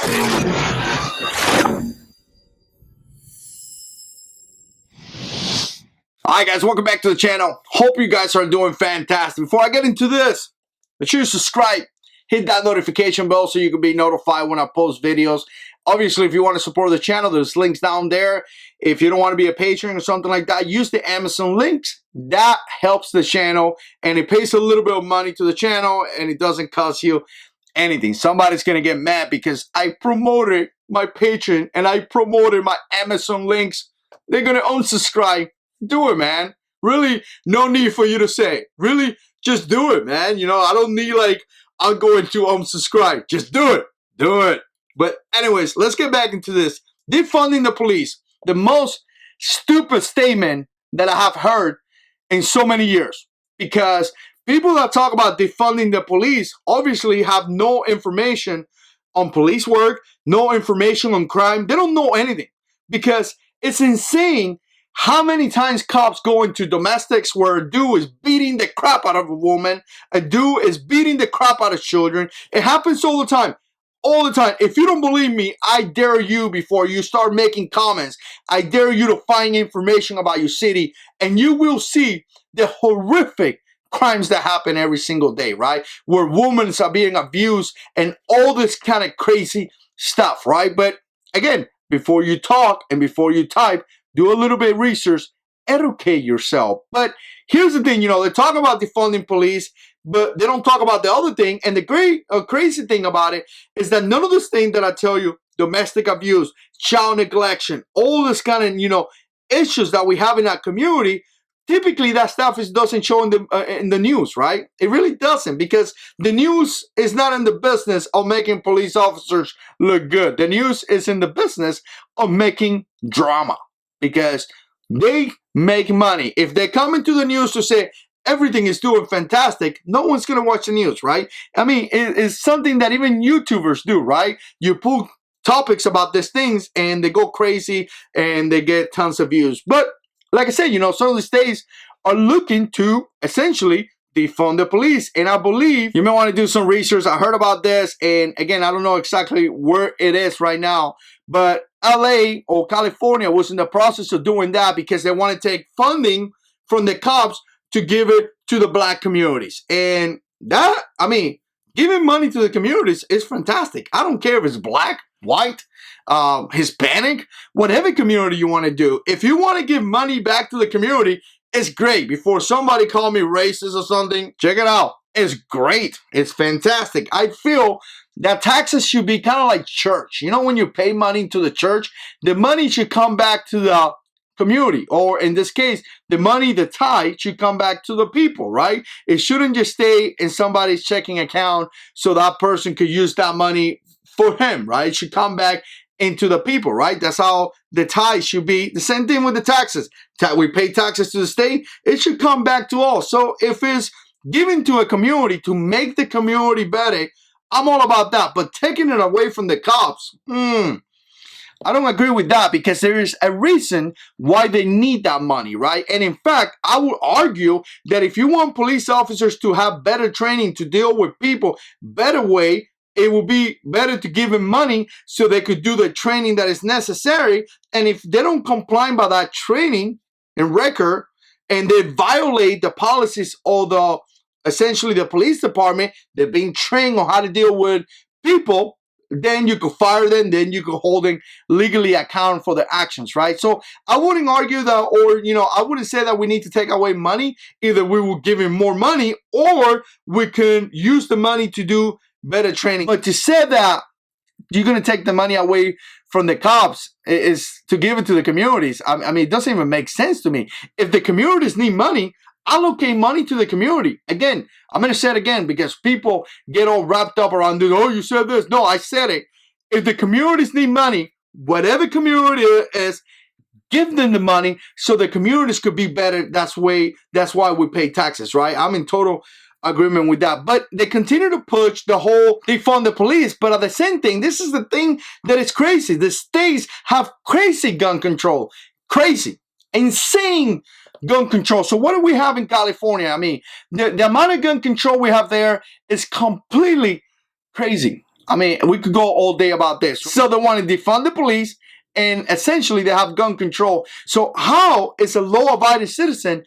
Alright guys, welcome back to the channel. Hope you guys are doing fantastic. Before I get into this, make sure you subscribe, hit that notification bell so you can be notified when I post videos. Obviously, if you want to support the channel, there's links down there. If you don't want to be a patron or something like that, use the Amazon links. That helps the channel and it pays a little bit of money to the channel and it doesn't cost you anything. Somebody's going to get mad because I promoted my Patreon and I promoted my Amazon links. They're going to unsubscribe. Do it, man. Really, no need for you to say. Really, just do it, man. You know, I don't need like, I'm going to unsubscribe. Just do it. Do it. But anyways, let's get back into this. Defunding the police. The most stupid statement that I have heard in so many years. Because people that talk about defunding the police obviously have no information on police work, no information on crime. They don't know anything. Because it's insane how many times cops go into domestics where a dude is beating the crap out of a woman, a dude is beating the crap out of children. It happens all the time. All the time. If you don't believe me, I dare you before you start making comments. I dare you to find information about your city and you will see the horrific crimes that happen every single day, right? Where women are being abused and all this kind of crazy stuff, right? But again, before you talk and before you type, do a little bit of research, educate yourself. But here's the thing, you know, they talk about defunding police, but they don't talk about the other thing. And the crazy thing about it is that none of this thing that I tell you, domestic abuse, child neglection, all this kind of, you know, issues that we have in our community, typically that stuff doesn't show in the news, right? It really doesn't, because the news is not in the business of making police officers look good. The news is in the business of making drama, because they make money. If they come into the news to say everything is doing fantastic, no one's going to watch the news, right? I mean, it's something that even YouTubers do, right? You pull topics about these things and they go crazy and they get tons of views. But like I said, you know, some of the states are looking to essentially defund the police. And I believe you may want to do some research. I heard about this. And again, I don't know exactly where it is right now, but LA or California was in the process of doing that because they want to take funding from the cops to give it to the black communities. And that, I mean, giving money to the communities is fantastic. I don't care if it's black, white, Hispanic, whatever community you want to do. If you want to give money back to the community, it's great. Before somebody call me racist or something, check it out. It's great. It's fantastic. I feel that taxes should be kind of like church. You know, when you pay money to the church, the money should come back to the community, or in this case, the money, the tithe, should come back to the people, right? It shouldn't just stay in somebody's checking account so that person could use that money for him, right? It should come back into the people, right? That's how the tithe should be. The same thing with the taxes. We pay taxes to the state. It should come back to all. So if it's given to a community to make the community better, I'm all about that. But taking it away from the cops, I don't agree with that, because there is a reason why they need that money, right? And in fact, I would argue that if you want police officers to have better training to deal with people, better way, it would be better to give them money so they could do the training that is necessary. And if they don't comply by that training and record, and they violate the policies of essentially the police department, they're being trained on how to deal with people, then you could fire them, then you could hold them legally accountable for their actions, right? So I wouldn't argue that, or, you know, I wouldn't say that we need to take away money. Either we will give him more money, or we can use the money to do better training. But to say that you're going to take the money away from the cops is to give it to the communities, I mean, it doesn't even make sense to me. If the communities need money, allocate money to the community. Again, I'm going to say it again, because people get all wrapped up around this. Oh, you said this. No, I said it. If the communities need money, whatever community it is, give them the money so the communities could be better. That's why we pay taxes, right? I'm in total agreement with that. But they continue to push the whole defund the police. But at the same thing, this is the thing that is crazy. The states have crazy gun control. Crazy. Insane gun control. So what do we have in California? I mean, the amount of gun control we have there is completely crazy. I mean, we could go all day about this. So they want to defund the police, and essentially they have gun control. So how is a law-abiding citizen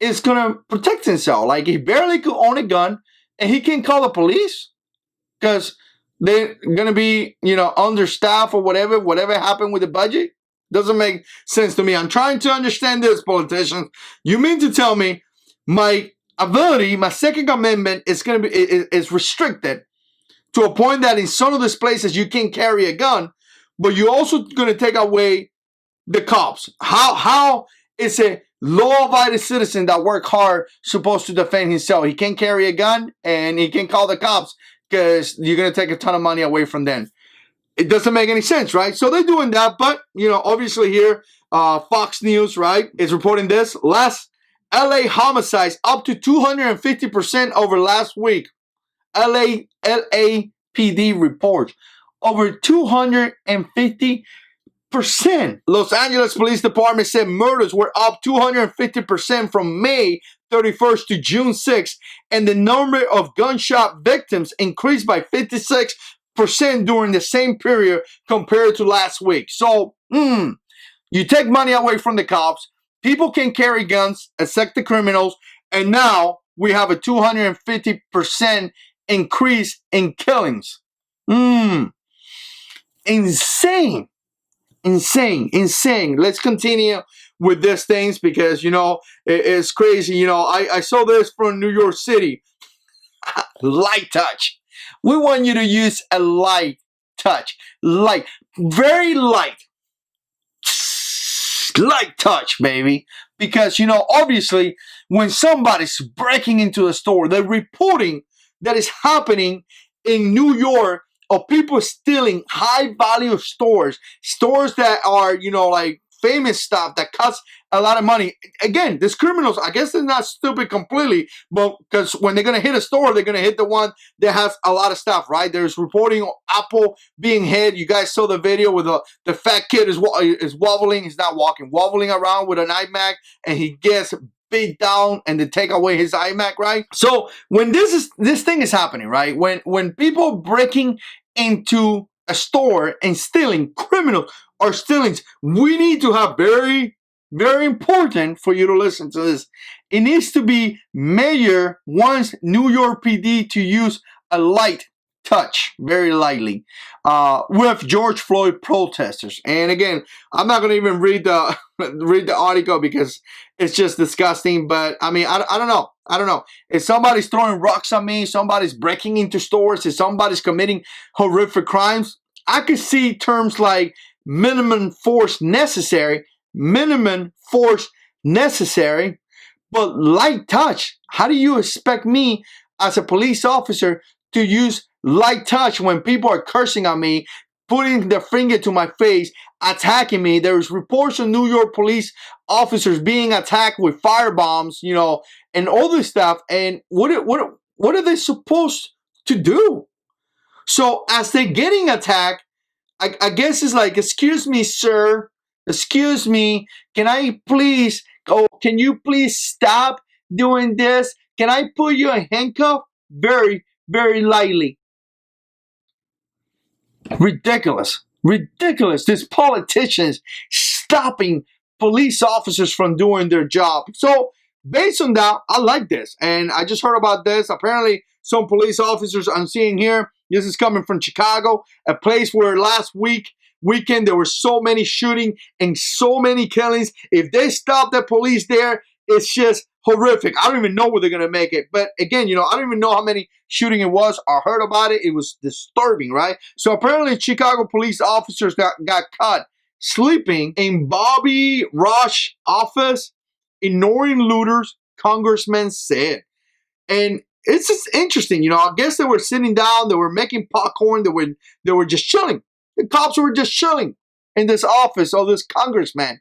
is going to protect himself? Like, he barely could own a gun, and he can call the police because they're going to be, you know, understaffed or whatever happened with the budget. Doesn't make sense to me. I'm trying to understand this, politicians. You mean to tell me my ability, my Second Amendment is going to be is restricted to a point that in some of these places you can't carry a gun, but you're also going to take away the cops? How is a law-abiding citizen that work hard supposed to defend himself? He can't carry a gun and he can call the cops because you're going to take a ton of money away from them. It doesn't make any sense, right? So they're doing that, but, you know, obviously here, Fox News, right, is reporting this. Last LA homicides up to 250% over last week. LAPD reports over 250%. Los Angeles Police Department said murders were up 250% from May 31st to June 6th, and the number of gunshot victims increased by 56% during the same period compared to last week. So, you take money away from the cops, people can carry guns, except the criminals, and now we have a 250% increase in killings. Insane. Let's continue with these things because, you know, it's crazy. You know, I saw this from New York City. Light touch. We want you to use a light touch. Light. Very light. Light touch, baby. Because, you know, obviously, when somebody's breaking into a store, they're reporting that is happening in New York of people stealing high-value stores that are, you know, like famous stuff that costs a lot of money. Again, these criminals, I guess they're not stupid completely, but because when they're going to hit a store, they're going to hit the one that has a lot of stuff, right? There's reporting Apple being hit. You guys saw the video where the fat kid is wobbling. He's not walking, wobbling around with an iMac, and he gets beat down and they take away his iMac, right? So when this thing is happening, right? When people breaking into a store and stealing, criminals are stealing, we need to have very, very important for you to listen to this. It needs to be Mayor wants New York PD to use a light touch, very lightly, with George Floyd protesters. And again, I'm not going to even read the article because it's just disgusting. But I mean, I don't know. I don't know. If somebody's throwing rocks at me, somebody's breaking into stores, if somebody's committing horrific crimes, I could see terms like minimum force necessary, but light touch. How do you expect me as a police officer to use light touch when people are cursing at me, putting their finger to my face, attacking me? There's reports of New York police officers being attacked with firebombs, you know, and all this stuff. And what are they supposed to do? So as they're getting attacked, I guess it's like, excuse me, sir, excuse me, can you please stop doing this? Can I put you in handcuff? Very, very lightly. Ridiculous. These politicians stopping police officers from doing their job. So based on that, I like this. And I just heard about this. Apparently, some police officers I'm seeing here, this is coming from Chicago, a place where last weekend there were so many shooting and so many killings. If they stop the police there, it's just horrific. I don't even know where they're going to make it. But again, you know, I don't even know how many shooting it was. I heard about it. It was disturbing, right? So apparently Chicago police officers got caught sleeping in Bobby Rush's office, ignoring looters, congressmen said. And it's just interesting, you know. I guess they were sitting down, they were making popcorn, they were just chilling. The cops were just chilling in this office of this congressman.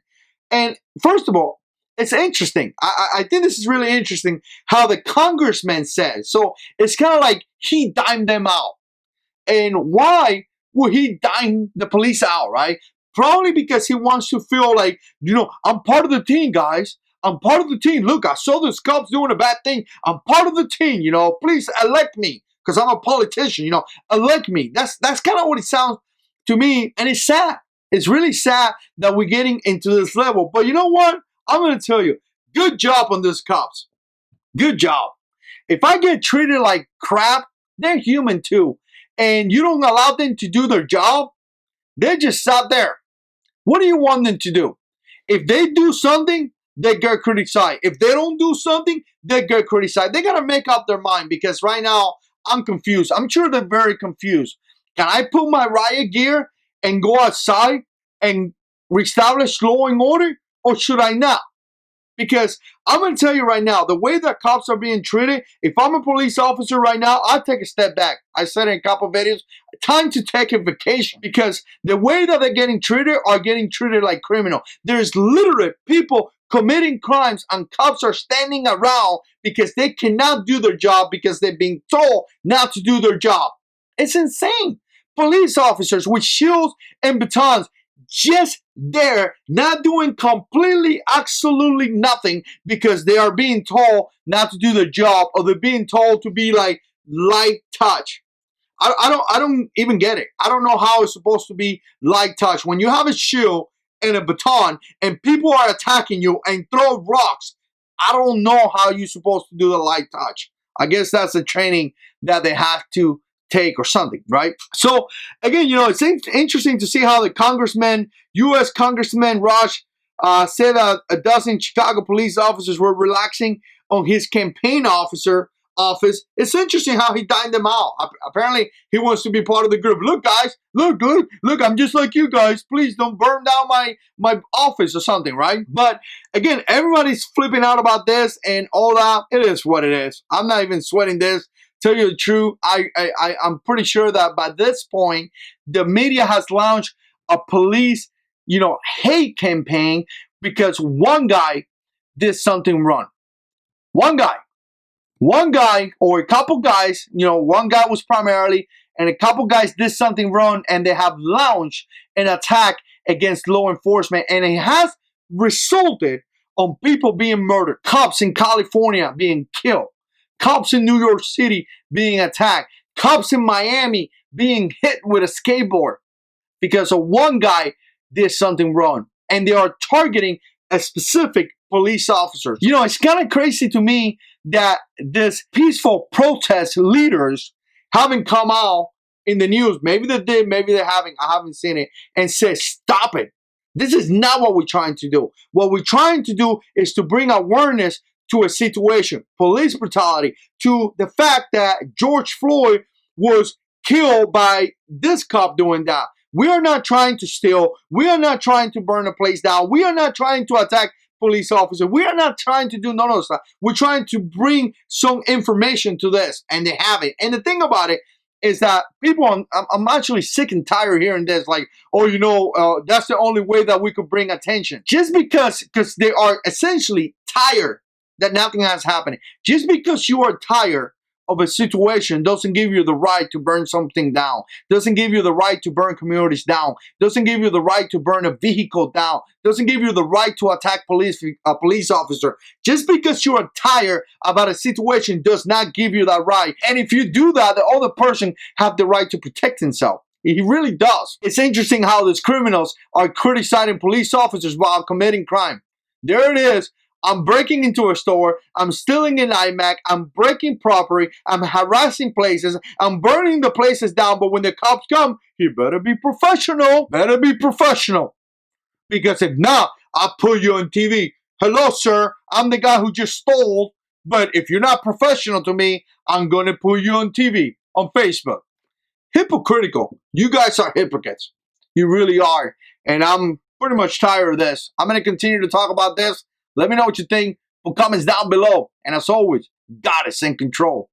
And first of all, it's interesting. I think this is really interesting how the congressman said. So it's kind of like he dimed them out. And why would he dime the police out, right? Probably because he wants to feel like, you know, I'm part of the team, guys. I'm part of the team. Look, I saw this cops doing a bad thing. I'm part of the team, you know. Please elect me. because I'm a politician, elect me. That's kind of what it sounds to me, and it's sad. It's really sad that we're getting into this level. But you know what? I'm going to tell you, good job on these cops. Good job. If I get treated like crap, they're human too. And you don't allow them to do their job, they just sat there. What do you want them to do? If they do something, they get criticized. If they don't do something, they get criticized. They got to make up their mind, because right now, I'm confused. I'm sure they're very confused. Can I put my riot gear and go outside and reestablish law and order, or should I not? Because I'm going to tell you right now, the way that cops are being treated, if I'm a police officer right now, I'll take a step back. I said in a couple of videos, time to take a vacation, because the way that they're getting treated are getting treated like criminal. There's literally people committing crimes, and cops are standing around because they cannot do their job because they're being told not to do their job. It's insane. Police officers with shields and batons just there, not doing completely, absolutely nothing because they are being told not to do their job, or they're being told to be like light touch. I don't even get it. I don't know how it's supposed to be light touch when you have a shield and a baton and people are attacking you and throw rocks. I don't know how you're supposed to do the light touch. I guess that's the training that they have to take or something, right? So again, it's interesting to see how the U.S. Congressman Raj said that a dozen Chicago police officers were relaxing on his campaign office. It's interesting how he dined them out. Apparently, he wants to be part of the group. Look, guys, look, I'm just like you guys. Please don't burn down my office or something, right? But again, everybody's flipping out about this and all that. It is what it is. I'm not even sweating this. Tell you the truth, I'm pretty sure that by this point, the media has launched a police, hate campaign because one guy did something wrong. One guy or a couple guys, one guy was primarily, and a couple guys did something wrong, and they have launched an attack against law enforcement, and it has resulted on people being murdered, cops in California being killed, cops in New York City being attacked, cops in Miami being hit with a skateboard because of one guy did something wrong, and they are targeting a specific police officer. It's kind of crazy to me that this peaceful protest leaders haven't come out in the news. Maybe they did, maybe they haven't. I haven't seen it, and said, stop it. This is not what we're trying to do. What we're trying to do is to bring awareness to a situation, police brutality, to the fact that George Floyd was killed by this cop doing that. We are not trying to steal. We are not trying to burn a place down. We are not trying to attack police officers. We are not trying to do none of that stuff. We're trying to bring some information to this, and they have it. And the thing about it is that people, I'm actually sick and tired of hearing this, like, that's the only way that we could bring attention. Just because they are essentially tired that nothing has happened. Just because you are tired of a situation doesn't give you the right to burn something down, doesn't give you the right to burn communities down, doesn't give you the right to burn a vehicle down, doesn't give you the right to attack a police officer. Just because you are tired about a situation does not give you that right. And if you do that, the other person have the right to protect himself. He really does. It's interesting how these criminals are criticizing police officers while committing crime. There it is. I'm breaking into a store, I'm stealing an iMac, I'm breaking property, I'm harassing places, I'm burning the places down, but when the cops come, you better be professional. Better be professional. Because if not, I'll put you on TV. Hello, sir, I'm the guy who just stole, but if you're not professional to me, I'm going to put you on TV, on Facebook. Hypocritical. You guys are hypocrites. You really are. And I'm pretty much tired of this. I'm going to continue to talk about this. Let me know what you think. Put comments down below. And as always, God is in control.